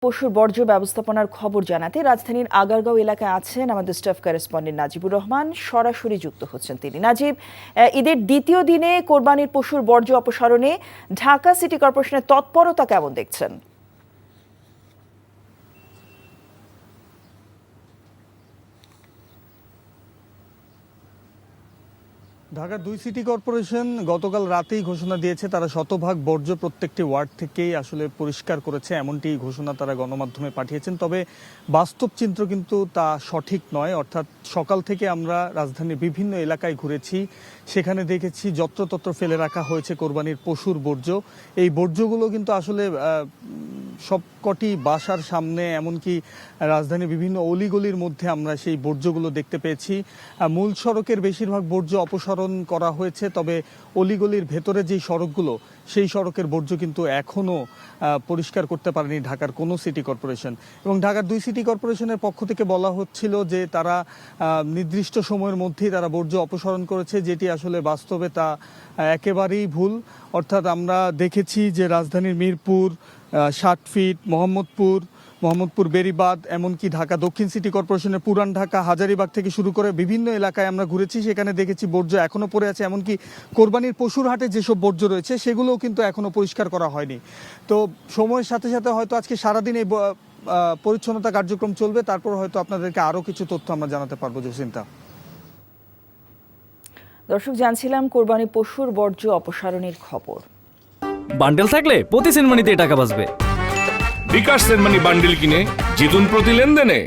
পশুর বর্জ্য ব্যবস্থাপনার খবর জানাতে রাজধানীর আগারগাঁও এলাকায় আছেন আমাদের স্টাফ করেসপন্ডেন্ট নাজিবুর রহমান। সরাসরি যুক্ত হচ্ছেন তিনি। নাজিব, ঈদের দ্বিতীয় দিনে কোরবানির পশুর বর্জ্য অপসারণে ঢাকা সিটি কর্পোরেশনের তৎপরতা কেমন দেখছেন? ঢাকা ২ সিটি কর্পোরেশন গতকাল রাতেই ঘোষণা দিয়েছে তারা শতভাগ বর্জ্য প্রত্যেকটি ওয়ার্ড থেকেই আসলে পরিষ্কার করেছে, এমনটি ঘোষণা তারা গণমাধ্যমে পাঠিয়েছেন। তবে বাস্তব চিত্র কিন্তু তা সঠিক নয়। অর্থাৎ সকাল থেকে আমরা রাজধানীর বিভিন্ন এলাকায় ঘুরেছি, সেখানে দেখেছি যত্রতত্র ফেলে রাখা হয়েছে কোরবানির পশুর বর্জ্য। এই বর্জ্যগুলো কিন্তু আসলে সবকটি বাসার সামনে, এমনকি রাজধানীর বিভিন্ন অলিগলির মধ্যে আমরা সেই বর্জ্যগুলো দেখতে পেয়েছি। মূল সড়কের বেশিরভাগ বর্জ্য অপসারণ করা হয়েছে, তবে অলিগলির ভেতরে যেই সড়কগুলো, সেই সড়কের বর্জ্য কিন্তু এখনও পরিষ্কার করতে পারেনি ঢাকার কোনো সিটি কর্পোরেশন। এবং ঢাকার ২ সিটি কর্পোরেশনের পক্ষ থেকে বলা হচ্ছিল যে তারা নির্দিষ্ট সময়ের মধ্যেই তারা বর্জ্য অপসারণ করেছে, যেটি আসলে বাস্তবে তা একেবারেই ভুল। অর্থাৎ আমরা দেখেছি যে রাজধানীর মিরপুর, ৬০ ফিট, মোহাম্মদপুর বেরিবাদ, এমনকি ঢাকা দক্ষিণ সিটি কর্পোরেশনের পুরান ঢাকা, হাজারীবাগ থেকে শুরু করে বিভিন্ন এলাকায় আমরা ঘুরেছি, সেখানে দেখেছি বর্জ্য এখনও পড়ে আছে। এমনকি কোরবানির পশুর হাটে যেসব বর্জ্য রয়েছে সেগুলোও কিন্তু এখনও পরিষ্কার করা হয়নি। তো সময়ের সাথে সাথে হয়তো আজকে সারাদিন এই পরিচ্ছন্নতা কার্যক্রম চলবে, তারপর হয়তো আপনাদেরকে আরও কিছু তথ্য আমরা জানাতে পারবো। জসিন্তা। দর্শক, জানছিলাম কোরবানি পশুর বর্জ্য অপসারণের খবর। বান্ডেল থাকলে প্রতি সেনমানিতে টাকা বাঁচবে। বিকাশ সেনমানি বান্ডেল কিনে জিতুন প্রতি লেনদেনে।